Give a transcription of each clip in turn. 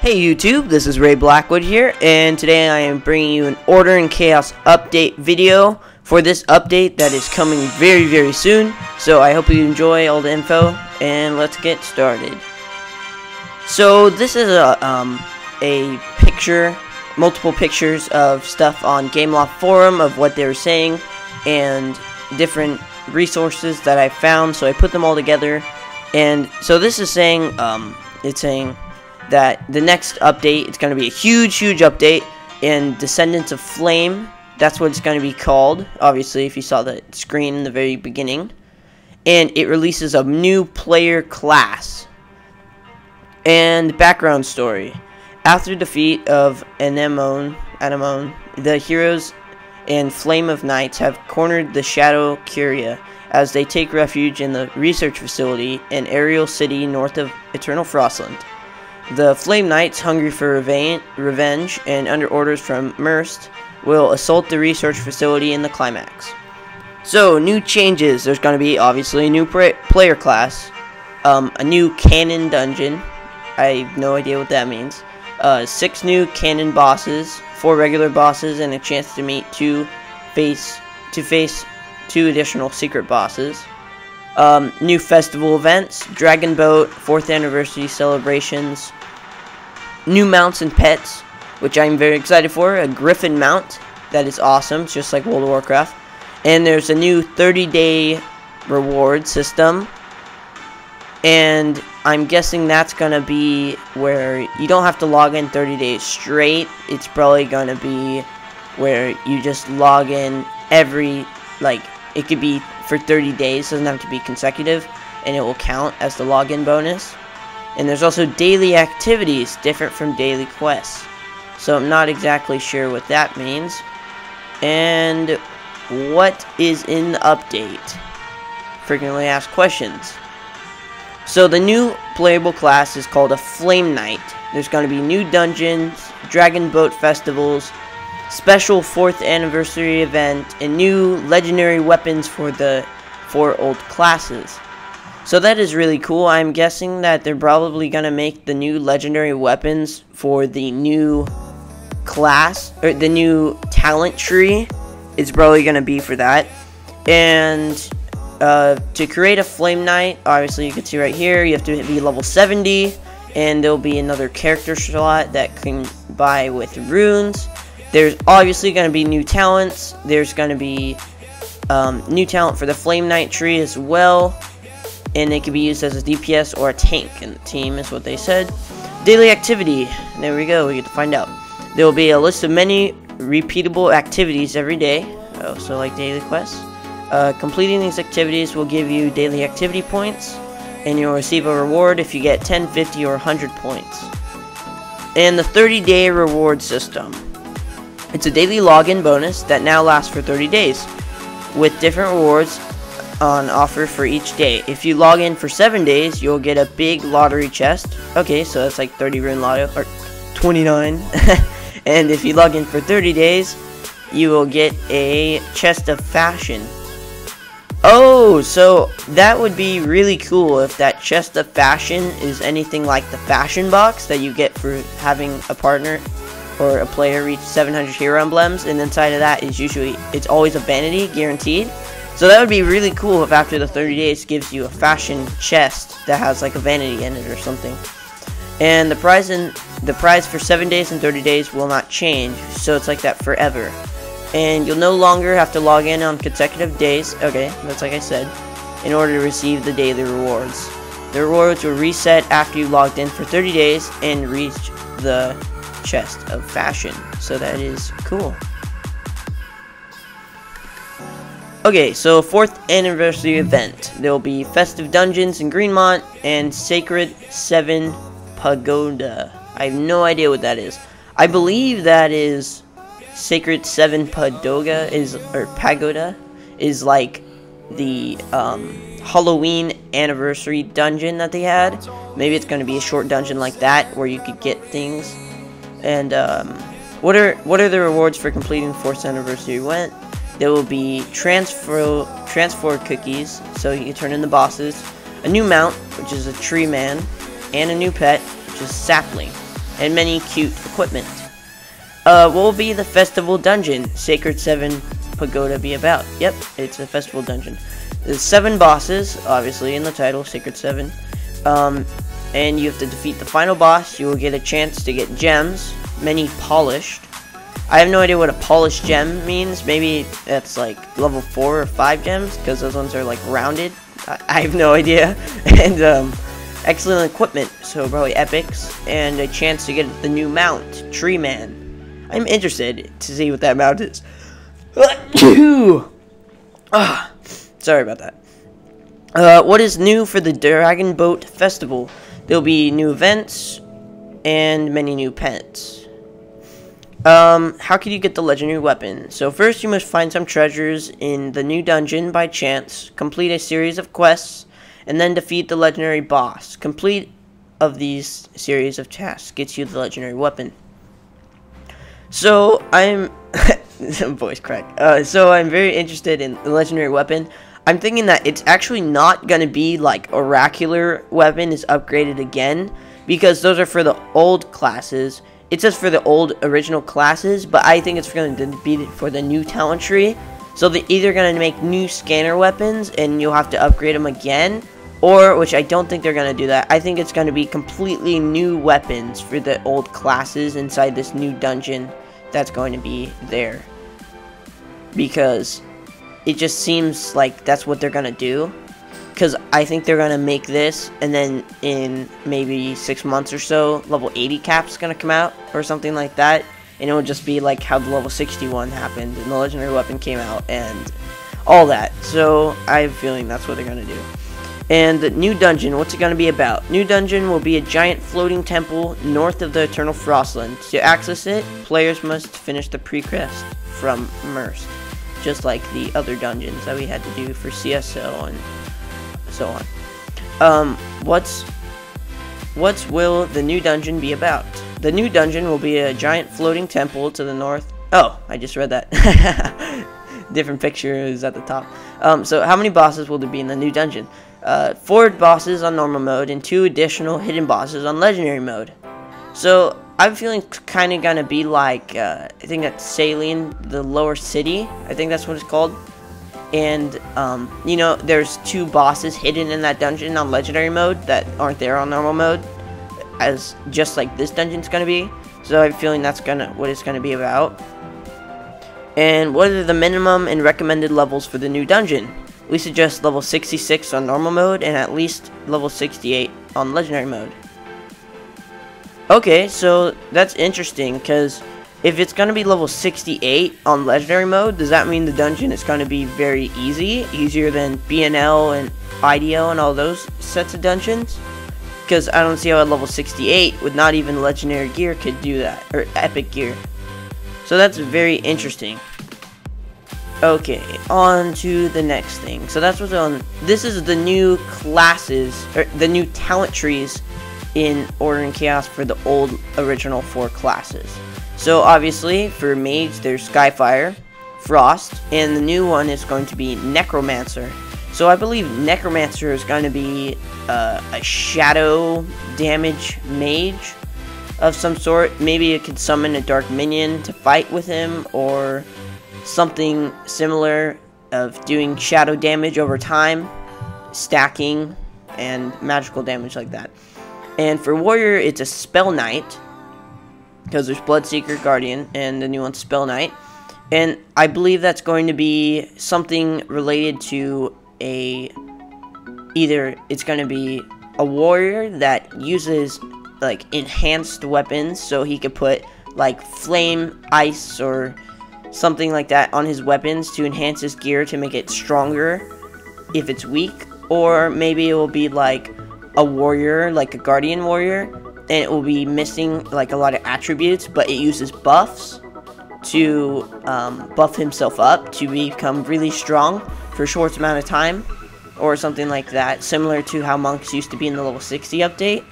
Hey YouTube, this is Ray Blackwood here, and today I am bringing you an Order and Chaos update video for this update that is coming very soon. So I hope you enjoy all the info, and let's get started. So this is a picture, multiple pictures of stuff on Gameloft forum of what they were saying, and different resources that I found, so I put them all together. And so this is saying, it's saying that the next update, it's going to be a huge update in Descendants of Flame. That's what it's going to be called, obviously, if you saw the screen in the very beginning. And it releases a new player class. And background story. After defeat of Anemone, the heroes and Flame of Knights have cornered the Shadow Curia as they take refuge in the research facility in Ariel City north of Eternal Frostland. The Flame Knights, hungry for revenge and under orders from Merst, will assault the research facility in the climax. So, new changes. There's going to be, obviously, a new player class, a new canon dungeon. I have no idea what that means. 6 new canon bosses, 4 regular bosses, and a chance to meet face 2 additional secret bosses. New festival events, Dragon Boat, 4th anniversary celebrations, new mounts and pets, which I'm very excited for. A Griffin mount, that is awesome, it's just like World of Warcraft. And there's a new 30-day reward system, and I'm guessing that's gonna be where you don't have to log in 30 days straight. It's probably gonna be where you just log in every, like, it could be for 30 days, doesn't have to be consecutive, and it will count as the login bonus. And there's also daily activities, different from daily quests. So I'm not exactly sure what that means. And what is in the update? Frequently asked questions. So the new playable class is called a Flame Knight. There's going to be new dungeons, Dragon Boat festivals, special 4th anniversary event, and new legendary weapons for the 4 old classes. So that is really cool. I'm guessing that they're probably gonna make the new legendary weapons for the new class, or the new talent tree. It's probably gonna be for that. And to create a Flame Knight, obviously you can see right here, you have to be level 70, and there'll be another character slot that can buy with runes. There's obviously going to be new talents. There's going to be new talent for the Flame Knight tree as well. And it can be used as a DPS or a tank in the team, is what they said. Daily activity. There we go. We get to find out. There will be a list of many repeatable activities every day. Oh, so like daily quests. Completing these activities will give you daily activity points. And you'll receive a reward if you get 10, 50, or 100 points. And the 30-day reward system. It's a daily login bonus that now lasts for 30 days, with different rewards on offer for each day. If you log in for 7 days, you'll get a big lottery chest. Okay, so that's like 30 rune lotto, or 29. And if you log in for 30 days, you will get a chest of fashion. Oh, so that would be really cool if that chest of fashion is anything like the fashion box that you get for having a partner or a player reach 700 hero emblems, and inside of that is it's always a vanity guaranteed. So that would be really cool if after the 30 days gives you a fashion chest that has like a vanity in it or something. And the prize for 7 days and 30 days will not change, so it's like that forever. And you'll no longer have to log in on consecutive days, okay, that's like I said, in order to receive the daily rewards. The rewards will reset after you logged in for 30 days and reach the chest of fashion. So that is cool. Okay, so 4th anniversary event. There will be festive dungeons in Greenmont and Sacred 7 Pagoda. I have no idea what that is. I believe that is Sacred 7 Pagoda is like the Halloween anniversary dungeon that they had. Maybe it's going to be a short dungeon like that where you could get things. And what are the rewards for completing the 4th anniversary event? There will be transfer cookies, so you can turn in the bosses, a new mount, which is a tree man, and a new pet, which is Sapling. and many cute equipment. What will be the festival dungeon? Sacred 7 Pagoda be about? Yep, it's a festival dungeon. There's 7 bosses, obviously in the title, Sacred 7. And you have to defeat the final boss. You will get a chance to get gems, many polished. I have no idea what a polished gem means. Maybe that's like level 4 or 5 gems, because those ones are like rounded. I have no idea. And excellent equipment, so probably epics, and a chance to get the new mount, Tree Man. I'm interested to see what that mount is. Sorry about that. What is new for the Dragon Boat Festival? There'll be new events and many new pets. How can you get the legendary weapon? So first you must find some treasures in the new dungeon by chance, complete a series of quests, and then defeat the legendary boss. Complete of these series of tasks gets you the legendary weapon. So I'm voice crack. So I'm very interested in the legendary weapon. I'm thinking that it's actually not gonna be like oracular weapon is upgraded again, because those are for the old classes. It says for the old original classes, but I think it's going to be for the new talent tree. So they're either going to make new scanner weapons and you'll have to upgrade them again, or, which I don't think they're going to do that, I think it's going to be completely new weapons for the old classes inside this new dungeon that's going to be there. Because it just seems like that's what they're going to do. Because I think they're going to make this, and then in maybe 6 months or so, level 80 cap's going to come out, or something like that. And it will just be like how the level 61 happened, and the legendary weapon came out, and all that. So I have a feeling that's what they're going to do. And the new dungeon, what's it going to be about? New dungeon will be a giant floating temple north of the Eternal Frostland. To access it, players must finish the pre-quest from Immersed, just like the other dungeons that we had to do for CSO and so on. What's will the new dungeon be about? The new dungeon will be a giant floating temple to the north. Oh, I just read that. Different picture is at the top. So how many bosses will there be in the new dungeon? 4 bosses on normal mode and 2 additional hidden bosses on legendary mode. So I'm feeling kind of gonna be like I think that's Saline, the lower city. I think that's what it's called. And, you know, there's 2 bosses hidden in that dungeon on legendary mode that aren't there on normal mode, as just like this dungeon's gonna be. So I'm feeling that's what it's gonna be about. And what are the minimum and recommended levels for the new dungeon? We suggest level 66 on normal mode and at least level 68 on legendary mode. Okay, so that's interesting, because if it's going to be level 68 on legendary mode, does that mean the dungeon is going to be very easy? Easier than BNL and IDO and all those sets of dungeons? Because I don't see how at level 68 with not even legendary gear could do that, or epic gear. So that's very interesting. Okay, on to the next thing. So that's what's on. This is the new classes, or the new talent trees in Order and Chaos for the old original 4 classes. So obviously for mage there's Skyfire, Frost, and the new one is going to be Necromancer. So I believe Necromancer is going to be a shadow damage mage of some sort. Maybe it could summon a dark minion to fight with him, or something similar of doing shadow damage over time, stacking, and magical damage like that. And for Warrior, it's a Spell Knight, because there's Bloodseeker, Guardian, and the new one's Spell Knight. And I believe that's going to be something related to either it's going to be a warrior that uses like enhanced weapons, so he could put like flame, ice, or something like that on his weapons to enhance his gear to make it stronger if it's weak. Or maybe it will be like a warrior, like a guardian warrior, and it will be missing like a lot of attributes, but it uses buffs to buff himself up to become really strong for a short amount of time, or something like that, similar to how monks used to be in the level 60 update.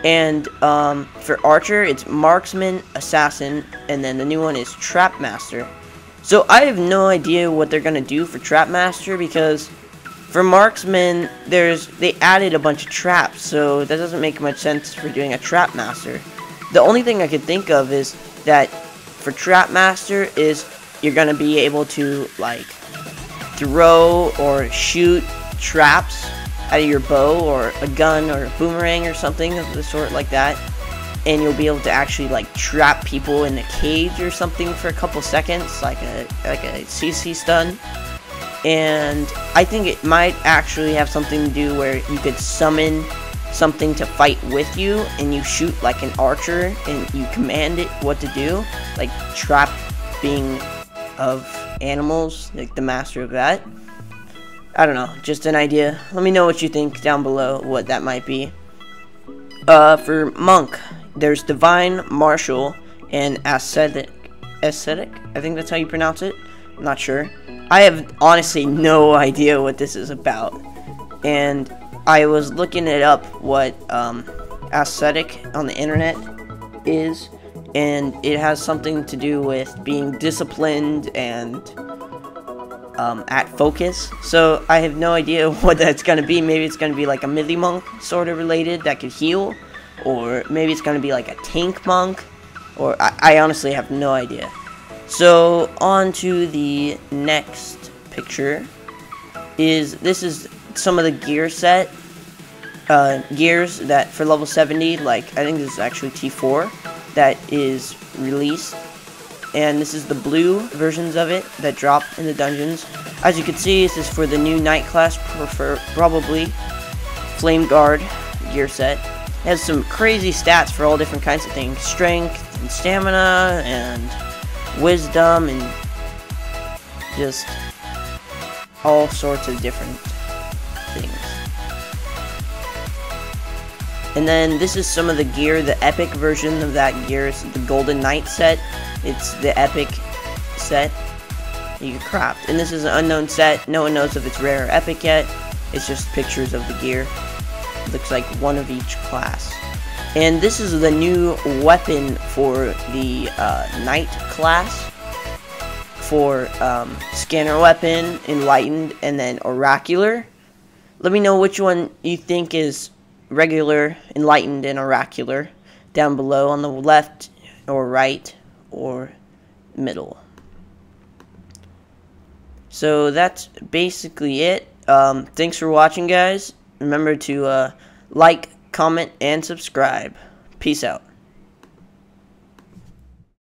And for Archer, it's Marksman, Assassin, and then the new one is Trap Master. So I have no idea what they're gonna do for Trap Master, because for Marksman, they added a bunch of traps, so that doesn't make much sense for doing a Trap Master. The only thing I could think of is that for Trap Master is you're gonna be able to like throw or shoot traps out of your bow or a gun or a boomerang or something of the sort like that, and you'll be able to actually like trap people in a cage or something for a couple seconds, like a CC stun. And I think it might actually have something to do where you could summon something to fight with you, and you shoot like an archer and you command it what to do, like trapping of animals, like the master of that. I don't know, just an idea. Let me know what you think down below what that might be. For Monk, there's Divine, Martial, and Ascetic. I think that's how you pronounce it. I'm not sure. I have honestly no idea what this is about, and I was looking it up what Ascetic on the internet is, and it has something to do with being disciplined and at focus. So I have no idea what that's gonna be. Maybe it's gonna be like a melee monk sort of related that could heal, or maybe it's gonna be like a tank monk, or I honestly have no idea. So on to the next picture. This is some of the gear set gears that for level 70, like I think this is actually T4 that is released, and this is the blue versions of it that drop in the dungeons. As you can see, this is for the new Knight class, probably Flame Guard gear set. It has some crazy stats for all different kinds of things, strength and stamina and wisdom and just all sorts of different things. And then this is some of the gear, the epic version of that gear is the Golden Knight set. It's the epic set you can craft. And this is an unknown set. No one knows if it's rare or epic yet. It's just pictures of the gear. It looks like one of each class. And this is the new weapon for the Knight class. For Scanner Weapon, Enlightened, and then Oracular. Let me know which one you think is regular, Enlightened, and Oracular down below on the left or right or middle. So that's basically it. Thanks for watching, guys. Remember to like, comment, and subscribe. Peace out.